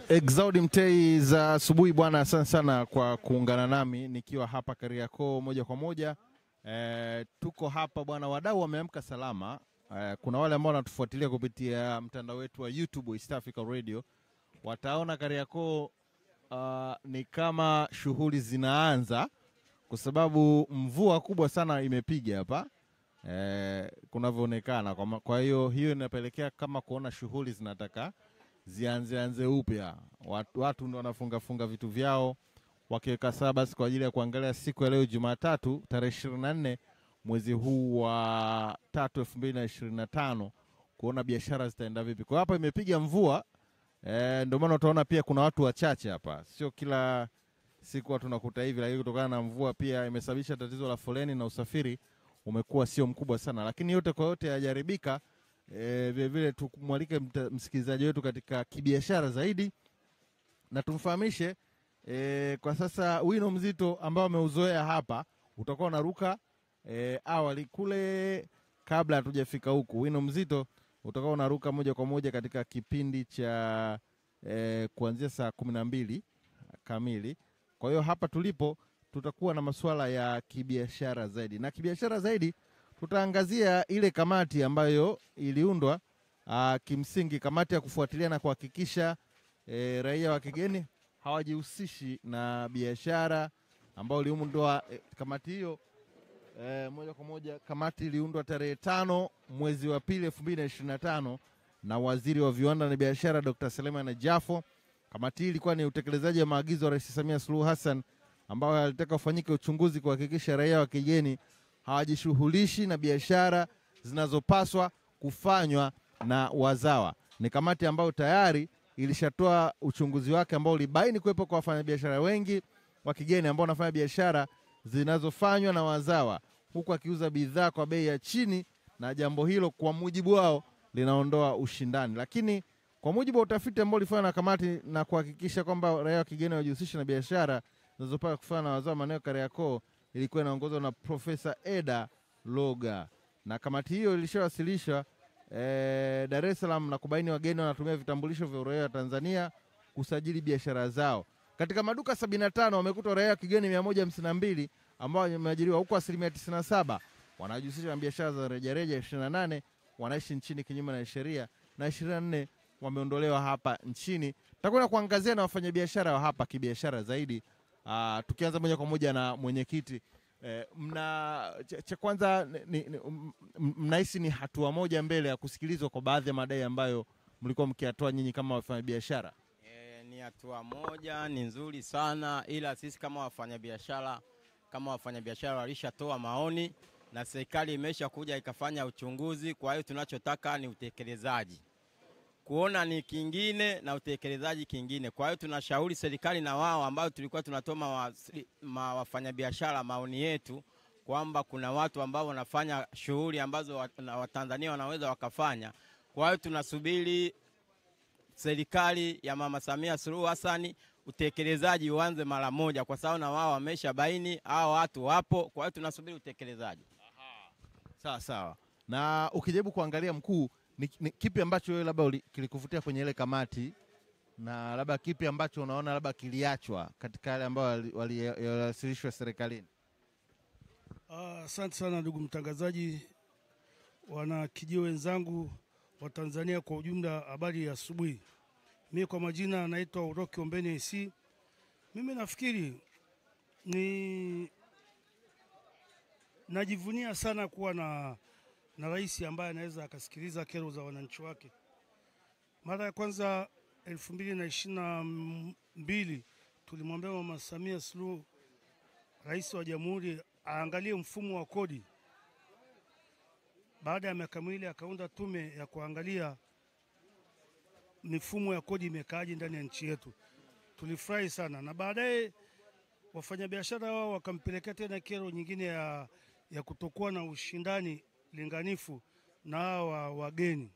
Exaudi Mtei za asubuhi bwana, asante sana kwa kuungana nami nikiwa hapa Kariakoo moja kwa moja. Tuko hapa bwana, wadau wameamka salama. Kuna wale ambao wanatufuatilia kupitia mtandao wetu wa YouTube East Africa Radio. Wataona Kariakoo ni kama shughuli zinaanza kwa sababu mvua kubwa sana imepiga hapa. Kunavyoonekana, kwa hiyo inapelekea kama kuona shughuli zinataka zianze upya. Watu ndio wanafunga vitu vyao wakiweka sabas kwa ajili ya kuangalia siku ya leo Jumatatu tarehe 24 mwezi huu wa 3 2025 kuona biashara zitaenda vipi. Kwa hapa imepiga mvua, ndio maana utaona pia kuna watu wachache hapa. Sio kila siku watu nakuta hivi, lakini kutokana na mvua pia imesababisha tatizo la foleni na usafiri umekuwa sio mkubwa sana, lakini yote kwa yote hajaribika. Vile vile tumwalike msikilizaji wetu katika kibiashara zaidi na tumfahamishe kwa sasa wino mzito ambao ameuzoea hapa utakuwa unaruka awali kule kabla hatujafika huku. Wino mzito utakuwa unaruka moja kwa moja katika kipindi cha kuanzia saa 12 kamili. Kwa hiyo hapa tulipo tutakuwa na masuala ya kibiashara zaidi, na kibiashara zaidi tutaangazia ile kamati ambayo iliundwa, kimsingi kamati ya kufuatilia na kuhakikisha raia wa kigeni hawajihusishi na biashara, ambao iliundwa kamati hiyo moja kwa moja. Kamati iliundwa tarehe 5 mwezi wa 2 2025 na waziri wa viwanda na biashara Dr. Selemani Jafo. Kamati hii ilikuwa ni utekelezaji wa maagizo ya Rais Samia Suluhu Hassan ambao alitaka ufanyike uchunguzi kuhakikisha raia wa kigeni hawajishughulishi na biashara zinazopaswa kufanywa na wazawa. Ni kamati ambayo tayari ilishatoa uchunguzi wake ambao ulibaini kuwepo kwa wafanyabiashara wengi wa kigeni ambao wanafanya biashara zinazofanywa na wazawa huku akiuza bidhaa kwa bei ya chini, na jambo hilo kwa mujibu wao linaondoa ushindani. Lakini kwa mujibu wa utafiti ambao ulifanywa na kamati na kuhakikisha kwamba raia wa kigeni hawajihusisha na biashara zinazopaswa kufanywa na wazawa maeneo Kariakoo, ilikuwa inaongozwa na Profesa Eda Loga, na kamati hiyo ilishawasilishwa Dar es Salaam na kubaini wageni wanatumia vitambulisho vya uraia wa Tanzania kusajili biashara zao. Katika maduka 75 wamekuta raia wa kigeni 152 ambao wameajiriwa, huko 97% wanajihusisha na biashara za rejareja, 28 wanaishi nchini kinyume na sheria na 24 wameondolewa hapa nchini. Tutakwenda kuangazia na wafanyabiashara wa hapa kibiashara zaidi. Tukianza moja kwa moja na mwenyekiti, cha kwanza mnahisi ni hatua moja mbele ya kusikilizwa kwa baadhi ya madai ambayo mlikuwa mkiatoa nyinyi kama wafanyabiashara? Ni hatua moja, ni nzuri sana, ila sisi kama wafanyabiashara walishatoa maoni na serikali imesha kuja ikafanya uchunguzi. Kwa hiyo tunachotaka ni utekelezaji, kuona ni kingine na utekelezaji kingine. Kwa hiyo tunashauri serikali na wao ambao tulikuwa tunatoa wafanyabiashara maoni yetu kwamba kuna watu ambao wanafanya shughuli ambazo Watanzania wanaweza wakafanya. Kwa hiyo tunasubiri serikali ya Mama Samia Suluhu Hassan utekelezaji uanze mara moja, kwa sababu na wao wamesha baini hao watu wapo. Kwa hiyo tunasubiri utekelezaji. Sawa. Na ukijaribu kuangalia mkuu, ni kipi ambacho wewe labda kilikuvutia kwenye ile kamati, na labda kipi ambacho unaona labda kiliachwa katika yale ambao waliwasilishwa serikalini? Asante sana ndugu mtangazaji, wana kijio wenzangu wa Tanzania kwa ujumla, habari ya asubuhi. Mimi kwa majina naitwa Uroki Ombeni AC. Mimi nafikiri najivunia sana kuwa na rais ambaye anaweza akasikiliza kero za wananchi wake. Mara ya kwanza 2022 tulimwambia Mama Samia Suluhu, rais wa jamhuri, aangalie mfumo wa kodi. Baada ya miaka miwili akaunda tume ya kuangalia mifumo ya kodi imekaaje ndani ya nchi yetu. Tulifurahi sana, na baadaye wafanyabiashara wao wakampelekea tena kero nyingine ya kutokuwa na ushindani linganifu na wageni.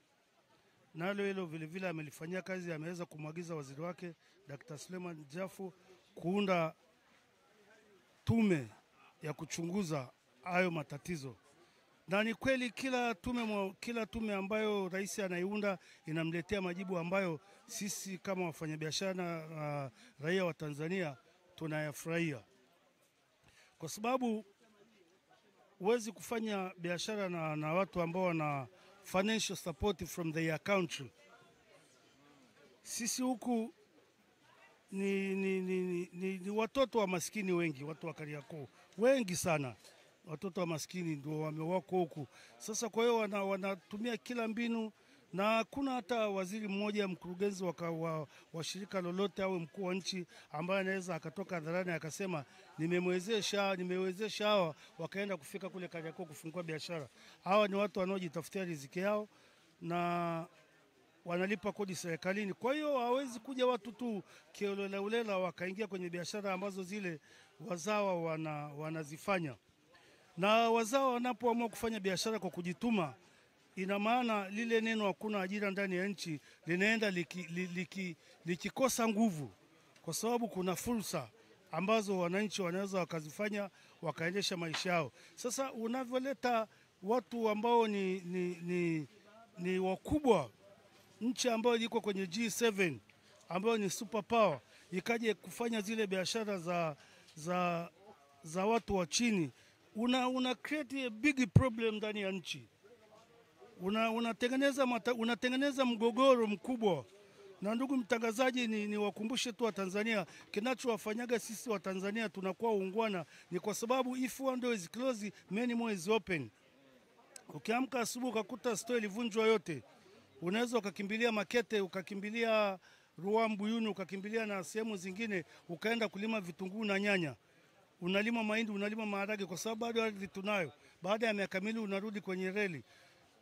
Nalo hilo vile vile amelifanyia kazi, ameweza kumwagiza waziri wake Dr. Selemani Jafo kuunda tume ya kuchunguza hayo matatizo. na ni kweli kila tume ambayo rais anaiunda inamletea majibu ambayo sisi kama wafanyabiashara na raia wa Tanzania tunayafurahia, kwa sababu huwezi kufanya biashara na watu ambao wana financial support from their country. Sisi huku ni watoto wa maskini wengi, watu wa Kariakoo wengi sana, watoto wa maskini ndio wamewako huku. Sasa kwa hiyo wanatumia kila mbinu, na hakuna hata waziri mmoja, mkurugenzi wa shirika lolote au mkuu wa nchi ambaye anaweza akatoka hadharani akasema nimewezesha hawa wakaenda kufika kule Kariakoo kufungua biashara. Hawa ni watu wanaojitafutia riziki yao na wanalipa kodi serikalini. Kwa hiyo hawezi kuja watu tu kiolelaulela wakaingia kwenye biashara ambazo zile wazawa wanazifanya. Na wazawa wanapoamua kufanya biashara kwa kujituma, ina maana lile neno hakuna ajira ndani ya nchi linaenda likikosa nguvu, kwa sababu kuna fursa ambazo wananchi wanaweza wakazifanya wakaendesha maisha yao. Sasa unavyoleta watu ambao ni wakubwa, nchi ambayo iko kwenye G7 ambayo ni super power, ikaje kufanya zile biashara za watu wa chini, una create a big problem ndani ya nchi. Unatengeneza mgogoro mkubwa. Na ndugu mtangazaji, ni wakumbushe tu wa Tanzania, kinachowafanyaga sisi wa Tanzania tunakuwa ungwana ni kwa sababu if one door is closed, many more is open. Ukiamka asubuhi ukakuta store ilivunjwa yote, unaweza ukakimbilia Makete, ukakimbilia Ruambuyuni, ukakimbilia na sehemu zingine, ukaenda kulima vitunguu na nyanya. Unalima mahindi, unalima maharage, kwa sababu bado ardhi tunayo. Baada ya miaka miwili unarudi kwenye reli.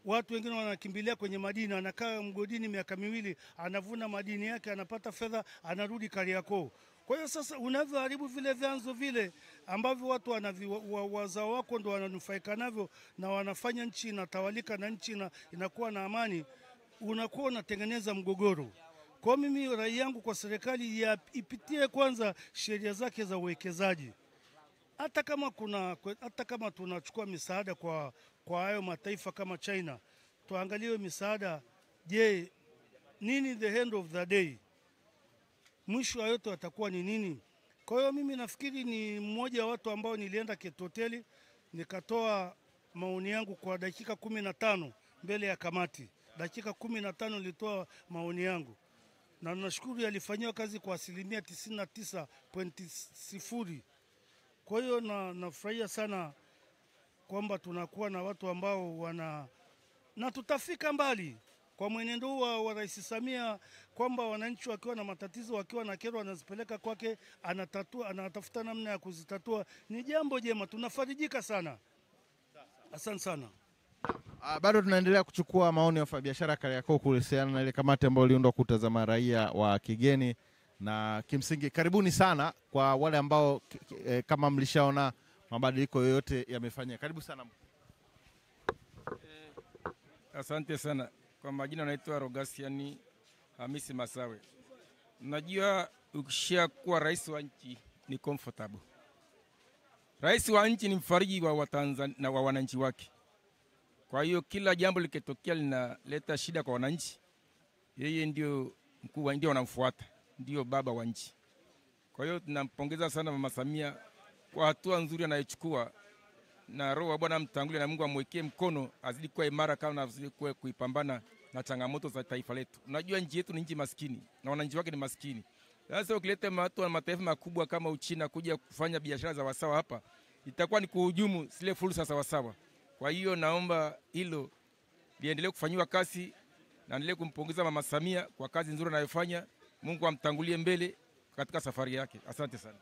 Watu wengine wanakimbilia kwenye madini, anakaa mgodini miaka miwili, anavuna madini yake, anapata fedha, anarudi Kariakoo. Kwa hiyo sasa unavyoharibu vile vyanzo vile ambavyo watu wazao wako ndo wananufaika navyo na wanafanya nchi inatawalika na nchi inakuwa na amani, unakuwa unatengeneza mgogoro. Kwa mimi rai yangu kwa serikali ipitie kwanza sheria zake za uwekezaji. Hata kama tunachukua misaada kwa hayo mataifa kama China, tuangalie misaada, je, nini the end of the day? Mwisho wa yote watakuwa ni nini? Kwa hiyo mimi nafikiri ni mmoja wa watu ambao nilienda Ketoteli nikatoa maoni yangu kwa dakika 15 mbele ya kamati. Dakika 15 nilitoa maoni yangu. Na nashukuru yalifanywa kazi kwa 99.0. Kwa hiyo nafurahia sana kwamba tunakuwa na watu ambao na tutafika mbali kwa mwenendo huu wa Rais Samia, kwamba wananchi wakiwa na matatizo, wakiwa na kero, wanazipeleka kwake, anatafuta namna ya kuzitatua. Ni jambo jema, tunafarijika sana. Asante sana. Bado tunaendelea kuchukua maoni ya wafanyabiashara Kariakoo kuhusiana na ile kamati ambayo iliundwa kutazama raia wa kigeni, na kimsingi karibuni sana kwa wale ambao kama mlishaona mabadiliko yoyote yamefanya. Karibu sana. Asante sana. Kwa majina naitwa Rogasiani Hamisi Masawe. Unajua ukishia kuwa rais wa nchi ni comfortable. Rais wa nchi ni mfariji wa Watanzania na wa wananchi wake. Kwa hiyo kila jambo likitokea linaleta shida kwa wananchi, yeye ndio mkuu, ndio wanamfuata, ndio baba wa nchi. Kwa hiyo tunampongeza sana Mama Samia kwa hatua nzuri anayochukua, na roho wa Bwana mtangulie na Mungu amwekee mkono, azidi kuwa imara kama azidi kuipambana na changamoto za taifa letu. Unajua nchi yetu ni nchi maskini na wananchi wake ni maskini. Sasa ukileta watu wa mataifa makubwa kama Uchina kuja kufanya biashara za wasawa hapa, itakuwa ni kuhujumu zile fursa za wasawa. Kwa hiyo naomba hilo liendelee kufanywa kazi, na endelee kumpongeza Mama Samia kwa kazi nzuri anayofanya. Mungu amtangulie mbele katika safari yake. Asante sana.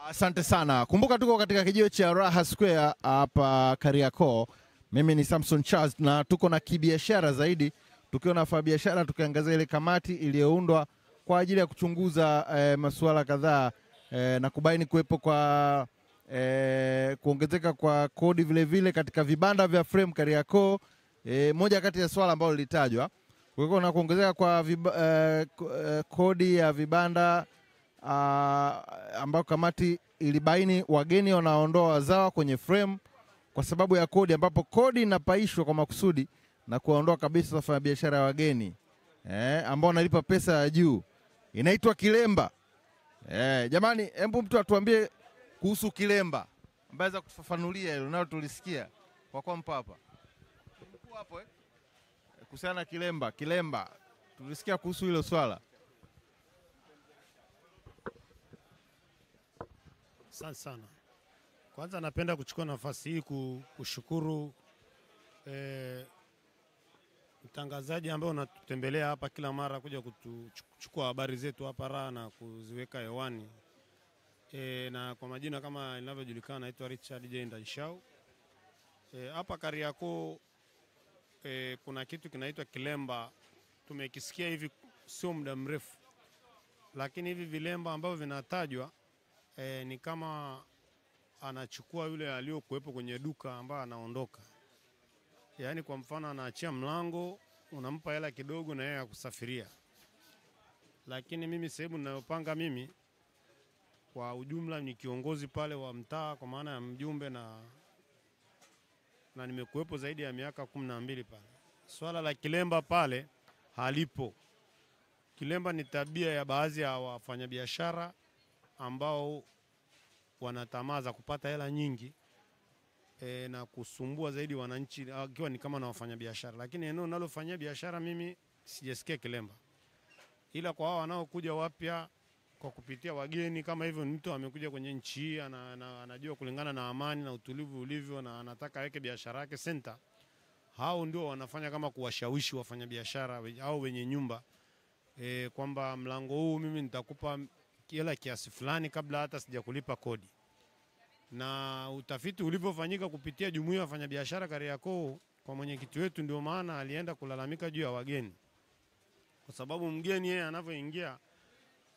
Asante sana. Kumbuka tuko katika kijiwe cha Raha Square hapa Kariakoo. Mimi ni Samson Charles na tuko na kibiashara zaidi, tukiwa na wafanyabiashara, tukiangazia ile kamati iliyoundwa kwa ajili ya kuchunguza masuala kadhaa na kubaini kuwepo kwa kuongezeka kwa kodi vile vile katika vibanda vya frame Kariakoo. Moja kati ya swala ambalo lilitajwa kulikuwa na kuongezeka kwa kodi ya vibanda ambao kamati ilibaini wageni wanaondoa wazawa kwenye frame kwa sababu ya kodi, ambapo kodi inapaishwa kwa makusudi na kuondoa kabisa wafanyabiashara ya wageni ambao wanalipa pesa ya juu. Inaitwa kilemba. Jamani, hebu mtu atuambie kuhusu kilemba, ambaye za kufafanulia hilo, nao tulisikia kwa mpa hapa. Mkuu hapo kuhusiana na kilemba. Tulisikia kuhusu hilo swala. Asante sana. Kwanza napenda kuchukua nafasi hii kushukuru mtangazaji ambaye unatutembelea hapa kila mara kuja kuchukua habari zetu hapa raha na kuziweka hewani. Na kwa majina kama inavyojulikana, naitwa Richard J. Ndaishau. Hapa Kariakoo kuna kitu kinaitwa kilemba. Tumekisikia hivi sio muda mrefu, lakini hivi vilemba ambavyo vinatajwa ni kama anachukua yule aliyokuwepo kwenye duka ambaye anaondoka. Yaani kwa mfano anaachia mlango, unampa hela kidogo na yeye akusafiria. Lakini mimi sehemu ninayopanga mimi kwa ujumla ni kiongozi pale wa mtaa, kwa maana ya mjumbe, na nimekuwepo zaidi ya miaka 12 pale. Swala la kilemba pale halipo. Kilemba ni tabia ya baadhi ya wafanyabiashara ambao wanatamaa za kupata hela nyingi na kusumbua zaidi wananchi, akiwa ni kama na wafanyabiashara. Lakini eneo ninalofanyia biashara mimi sijasikia kilemba. Ila kwa hao wanaokuja wapya kwa kupitia wageni kama hivyo, mtu amekuja kwenye nchi hii anajua kulingana na amani na utulivu ulivyo na anataka aweke biashara yake center, hao ndio wanafanya kama kuwashawishi wafanyabiashara au wenye nyumba kwamba mlango huu mimi nitakupa hela kiasi fulani kabla hata sijakulipa kodi. Na utafiti ulivyofanyika kupitia jumuiya ya wafanyabiashara Kariakoo kwa mwenyekiti wetu, ndio maana alienda kulalamika juu ya wageni. Kwa sababu mgeni yeye anavyoingia,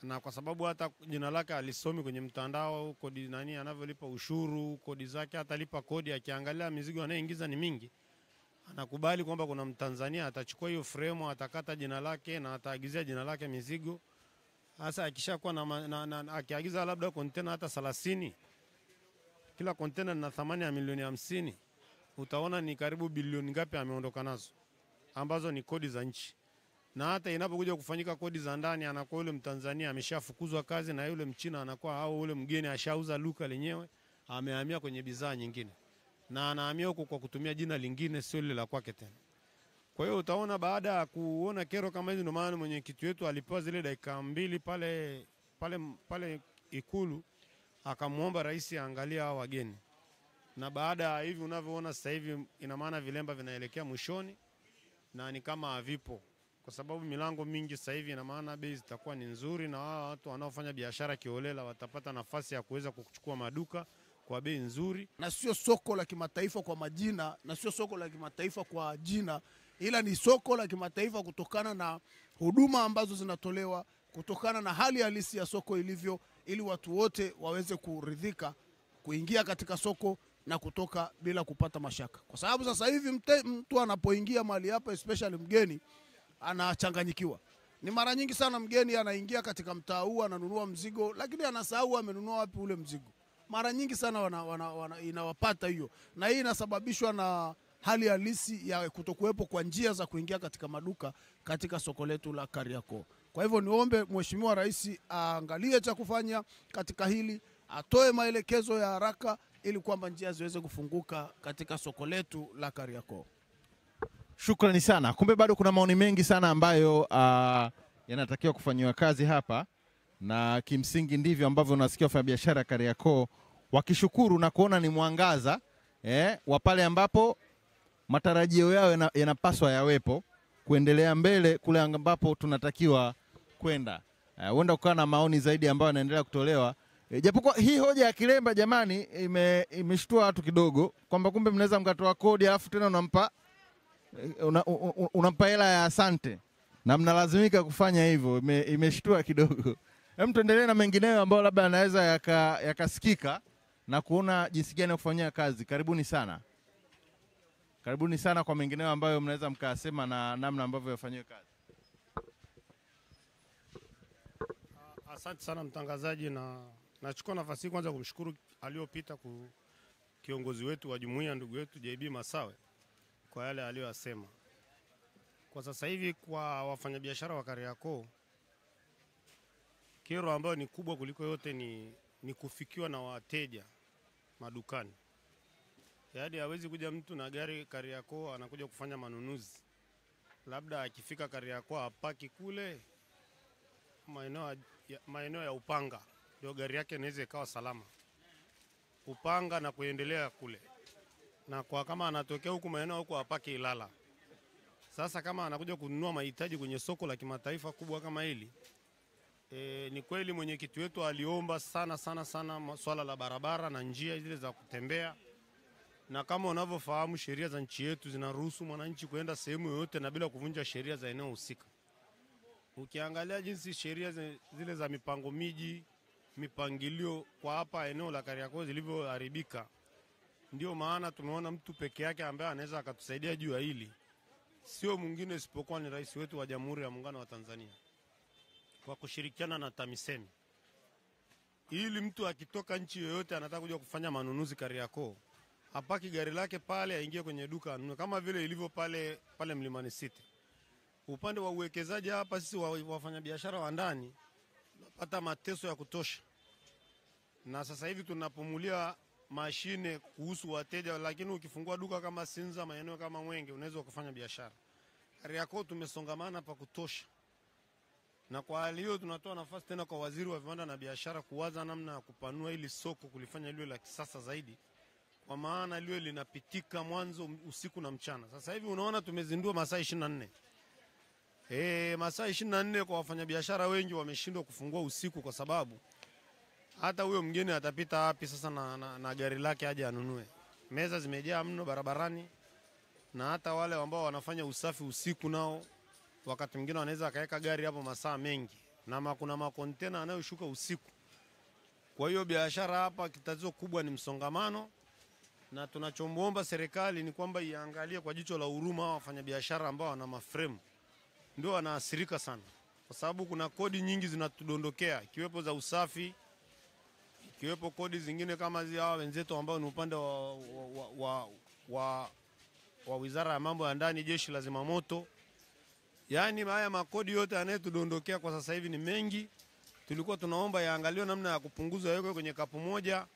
na kwa sababu hata jina lake alisomi kwenye mtandao, kodi nani anavyolipa ushuru, kodi zake, atalipa kodi, akiangalia mizigo anayeingiza ni mingi, anakubali kwamba kuna Mtanzania atachukua hiyo frame, atakata jina lake na ataagizia jina lake mizigo. Sasa akishakuwa na akiagiza labda kontena hata 30, kila kontena lina thamani ya milioni 50, utaona ni karibu bilioni ngapi ameondoka nazo, ambazo ni kodi za nchi. Na hata inapokuja kufanyika kodi za ndani, anakuwa yule Mtanzania ameshafukuzwa kazi, na yule Mchina anakuwa au yule mgeni ashauza luka lenyewe, amehamia kwenye bidhaa nyingine, na anahamia huko kwa kutumia jina lingine, sio lile la kwake tena. Kwa hiyo utaona baada ya kuona kero kama hizo, ndio maana mwenyekiti wetu alipewa zile dakika 2 pale Ikulu, akamuomba rais aangalia hao wageni. Na baada ya hivi unavyoona sasa hivi, ina maana vilemba vinaelekea mwishoni na ni kama havipo, kwa sababu milango mingi sasa hivi, ina maana bei zitakuwa ni nzuri, na watu wanaofanya biashara kiholela watapata nafasi ya kuweza kuchukua maduka kwa bei nzuri. Na sio soko la kimataifa kwa majina, na sio soko la kimataifa kwa jina, ila ni soko la kimataifa kutokana na huduma ambazo zinatolewa, kutokana na hali halisi ya soko ilivyo, ili watu wote waweze kuridhika kuingia katika soko na kutoka bila kupata mashaka. Kwa sababu sasa hivi mtu anapoingia mahali hapa, especially mgeni, anachanganyikiwa. Ni mara nyingi sana mgeni anaingia katika mtaa huu, ananunua mzigo, lakini anasahau amenunua wapi ule mzigo. Mara nyingi sana inawapata hiyo, na hii inasababishwa na hali halisi ya kutokuwepo kwa njia za kuingia katika maduka katika soko letu la Kariakoo. Kwa hivyo niombe Mheshimiwa Rais aangalie cha kufanya katika hili, atoe maelekezo ya haraka ili kwamba njia ziweze kufunguka katika soko letu la Kariakoo. Shukrani sana. Kumbe bado kuna maoni mengi sana ambayo yanatakiwa kufanywa kazi hapa, na kimsingi ndivyo ambavyo unasikia wafanyabiashara Kariakoo wakishukuru na kuona ni mwangaza wa pale ambapo matarajio yao yanapaswa yawepo kuendelea mbele kule ambapo tunatakiwa kwenda. Huenda kukaa na maoni zaidi ambayo yanaendelea kutolewa. Japokuwa hii hoja ya kilemba jamani imeshtua watu kidogo, kwamba kumbe mnaweza mkatoa kodi alafu tena unampa hela ya asante na mnalazimika kufanya hivyo. Imeshtua kidogo. Hem, tuendelee na mengineyo ambayo labda yanaweza yakasikika na kuona jinsi gani ya kufanyia kazi. Karibuni sana. Karibuni sana kwa mengineyo ambayo mnaweza mkasema na namna ambavyo yafanywe kazi. Asante sana mtangazaji, na nachukua nafasi kwanza kumshukuru aliyopita kiongozi wetu wa jumuiya ndugu yetu JB Masawe kwa yale aliyosema. Kwa sasa hivi kwa wafanyabiashara wa Kariakoo, kero ambayo ni kubwa kuliko yote ni kufikiwa na wateja madukani. Yaani hawezi kuja mtu na gari Kariakoo anakuja kufanya manunuzi. Labda akifika Kariakoo apaki kule maeneo ya Upanga, ndio gari yake inaweza ikawa salama. Upanga na kuendelea kule. Na kwa kama anatokea huku maeneo huko apaki Ilala. Sasa kama anakuja kununua mahitaji kwenye soko la kimataifa kubwa kama hili, ni kweli mwenyekiti wetu aliomba sana swala la barabara na njia zile za kutembea. Na kama unavyofahamu sheria za nchi yetu zinaruhusu mwananchi kwenda sehemu yoyote na bila kuvunja sheria za eneo husika. Ukiangalia jinsi sheria zile za mipango miji, mipangilio kwa hapa eneo la Kariakoo zilivyoharibika, ndio maana tumeona mtu peke yake ambaye anaweza akatusaidia juu ya hili sio mwingine isipokuwa ni rais wetu wa Jamhuri ya Muungano wa Tanzania kwa kushirikiana na TAMISEMI. Ili mtu akitoka nchi yoyote anataka kuja kufanya manunuzi Kariakoo, hapaki gari lake pale aingie kwenye duka anunue, kama vile ilivyo pale Mlimani City. Upande wa uwekezaji hapa sisi wafanyabiashara wa ndani tunapata mateso ya kutosha. Na sasa hivi tunapumulia mashine kuhusu wateja, lakini ukifungua duka kama Sinza, maeneo kama Mwenge, unaweza kufanya biashara. Kariakoo tumesongamana pa kutosha. Na kwa hali hiyo tunatoa nafasi tena kwa waziri wa viwanda na biashara kuwaza namna ya kupanua hili soko, kulifanya liwe la kisasa zaidi. Kwa maana liwe linapitika mwanzo usiku na mchana. Sasa hivi unaona tumezindua masaa 24. Masaa 24 kwa wafanyabiashara wengi wameshindwa kufungua usiku kwa sababu hata huyo mgeni atapita wapi sasa na gari lake aje anunue. Meza zimejaa mno barabarani, na hata wale ambao wanafanya usafi usiku nao wakati mwingine wanaweza akaweka gari hapo masaa mengi, na kuna makontena yanayoshuka usiku. Kwa hiyo biashara hapa tatizo kubwa ni msongamano, na tunachomuomba serikali ni kwamba iangalie kwa jicho la huruma wafanyabiashara ambao wana maframe. Ndio wanaathirika sana kwa sababu kuna kodi nyingi zinatudondokea, ikiwepo za usafi, ikiwepo kodi zingine kama hawa wenzetu ambao ni upande wa Wizara ya Mambo ya Ndani, Jeshi la Zimamoto. Yaani haya makodi yote yanayotudondokea kwa sasa hivi ni mengi. Tulikuwa tunaomba yaangaliwe namna ya kupunguza, yawekwe kwenye kapu moja.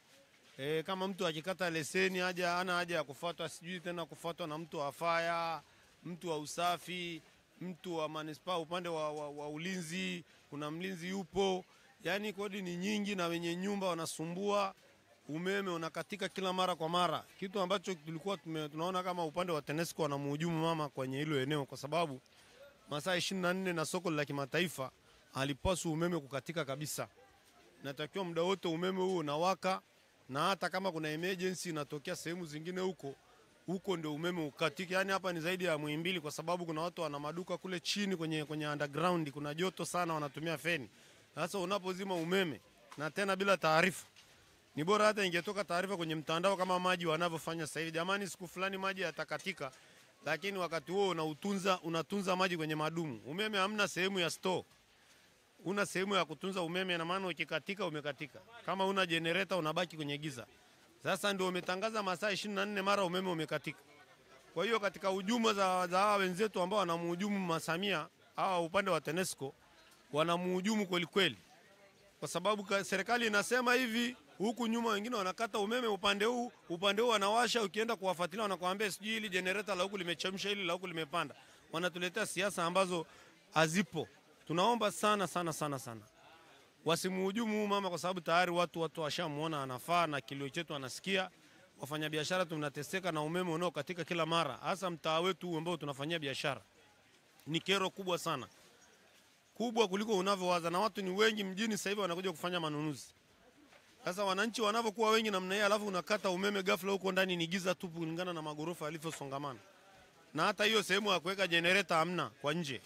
Kama mtu akikata leseni ana haja ya kufuatwa, sijui tena kufuatwa na mtu wa fire, mtu wa usafi, mtu wa manispaa upande wa ulinzi, kuna mlinzi yupo. Yaani kodi ni nyingi na wenye nyumba wanasumbua, umeme unakatika kila mara kwa mara. Kitu ambacho tulikuwa tunaona kama upande wa TANESCO wanamhujumu mama kwenye hilo eneo, kwa sababu masaa 24 na soko la kimataifa halipaswi umeme kukatika kabisa. Natakiwa muda wote umeme huo unawaka, na hata kama kuna emergency inatokea sehemu zingine huko ndio umeme ukatike. Yaani hapa ni zaidi ya Muhimbili, kwa sababu kuna watu wana maduka kule chini kwenye underground, kuna joto sana, wanatumia feni. Sasa unapozima umeme na tena bila taarifa, ni bora hata ingetoka taarifa kwenye mtandao kama maji wanavyofanya sasa hivi. Jamani, siku fulani maji yatakatika, lakini wakati huo unatunza maji kwenye madumu. Umeme hamna sehemu ya store. Una sehemu ya kutunza umeme, na maana ukikatika umekatika. Kama una generator unabaki kwenye giza. Sasa ndio umetangaza masaa 24 mara umeme umekatika. Kwa hiyo katika hujuma za hawa wenzetu ambao wanamhujumu Masamia, hawa upande wa TANESCO wanamhujumu kweli kweli. Kwa sababu serikali inasema hivi, huku nyuma wengine wanakata umeme upande huu wanawasha, ukienda kuwafuatilia wanakuambia sijui hili generator la huku limechemsha, hili la huku limepanda. Wanatuletea siasa ambazo hazipo. Tunaomba sana wasimhujumu mama, kwa sababu tayari watu washamuona anafaa na kilio chetu anasikia. Wafanyabiashara tunateseka na umeme unaokatika kila mara, hasa mtaa wetu ambao tunafanyia biashara. Ni kero kubwa sana, kubwa kuliko unavyowaza, na watu ni wengi mjini sasa hivi wanakuja kufanya manunuzi. Sasa wananchi wanavyokuwa wengi namna hiyo, alafu unakata umeme ghafla, huko ndani ni giza tupu kulingana na magorofa yalivyosongamana. Na hata hiyo sehemu ya kuweka generator hamna kwa nje.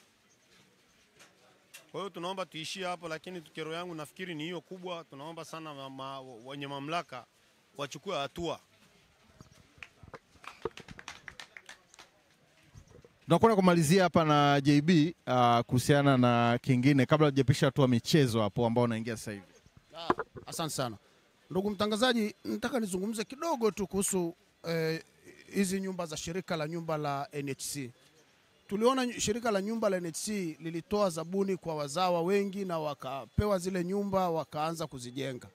Kwa hiyo tunaomba tuishie hapo, lakini kero yangu nafikiri ni hiyo kubwa. Tunaomba sana wenye mamlaka wachukue hatua. Tunakwenda kumalizia hapa na JB kuhusiana na kingine kabla hujapisha hatua michezo hapo ambao unaingia sasa hivi. Asante sana. Ndugu mtangazaji, nataka nizungumze kidogo tu kuhusu hizi nyumba za shirika la nyumba la NHC. Tuliona shirika la nyumba la NHC lilitoa zabuni kwa wazawa wengi na wakapewa zile nyumba wakaanza kuzijenga.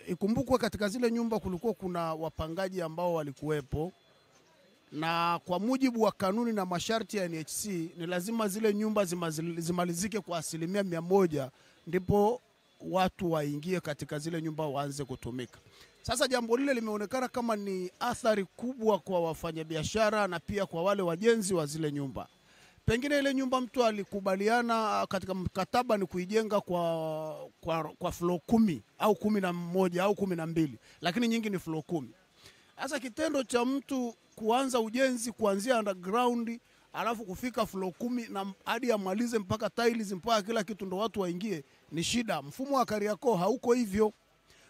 Ikumbukwe katika zile nyumba kulikuwa kuna wapangaji ambao walikuwepo, na kwa mujibu wa kanuni na masharti ya NHC ni lazima zile nyumba zimalizike kwa 100% ndipo watu waingie katika zile nyumba waanze kutumika. Sasa jambo lile limeonekana kama ni athari kubwa kwa wafanyabiashara na pia kwa wale wajenzi wa zile nyumba. Pengine ile nyumba mtu alikubaliana katika mkataba ni kuijenga kwa floor 10 au 11 au 12, lakini nyingi ni floor 10. Sasa kitendo cha mtu kuanza ujenzi kuanzia underground alafu kufika floor 10 na hadi amalize mpaka tiles mpaka kila kitu ndo watu waingie ni shida. Mfumo wa Kariakoo hauko hivyo.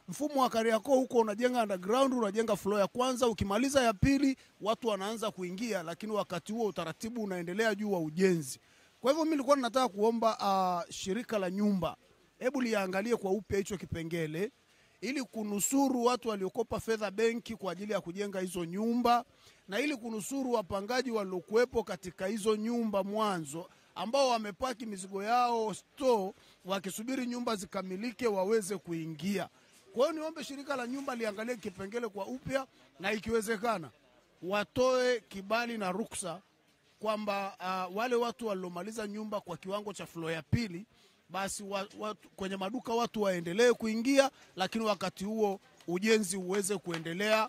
Mfumo wa Kariakoo huko unajenga underground, unajenga floor ya kwanza, ukimaliza ya pili watu wanaanza kuingia, lakini wakati huo utaratibu unaendelea juu wa ujenzi. Kwa hivyo mimi nilikuwa nataka kuomba shirika la nyumba, hebu liangalie kwa upya hicho kipengele ili kunusuru watu waliokopa fedha benki kwa ajili ya kujenga hizo nyumba, na ili kunusuru wapangaji waliokuwepo katika hizo nyumba mwanzo ambao wamepaki mizigo yao store wakisubiri nyumba zikamilike waweze kuingia. Kwa hiyo niombe shirika la nyumba liangalie kipengele kwa upya, na ikiwezekana watoe kibali na ruksa kwamba wale watu waliomaliza nyumba kwa kiwango cha floor ya pili basi kwenye maduka watu waendelee kuingia, lakini wakati huo ujenzi uweze kuendelea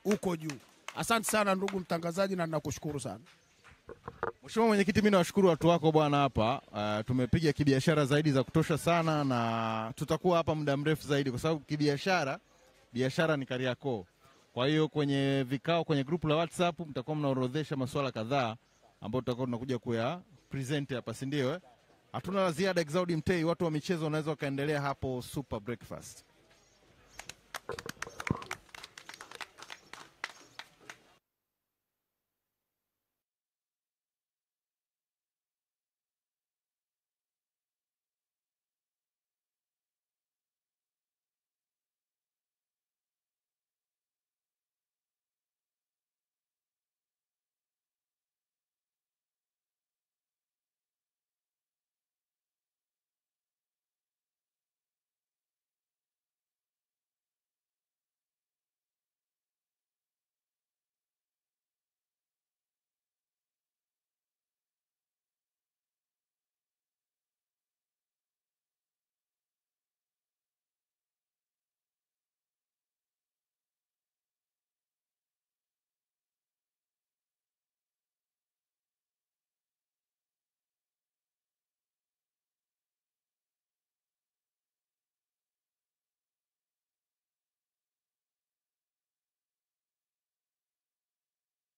huko juu. Asante sana ndugu mtangazaji na ninakushukuru sana. Mheshimiwa Mwenyekiti, mimi nawashukuru watu wako bwana hapa. Tumepiga kibiashara zaidi za kutosha sana na tutakuwa hapa muda mrefu zaidi kwa sababu biashara ni Kariakoo. Kwa hiyo kwenye vikao, kwenye grupu la WhatsApp mtakuwa mnaorodhesha masuala kadhaa ambayo tutakuwa tunakuja kuya present hapa, si ndio? Hatuna la ziada. Exaudi Mtei, watu wa michezo wanaweza kaendelea hapo Super Breakfast.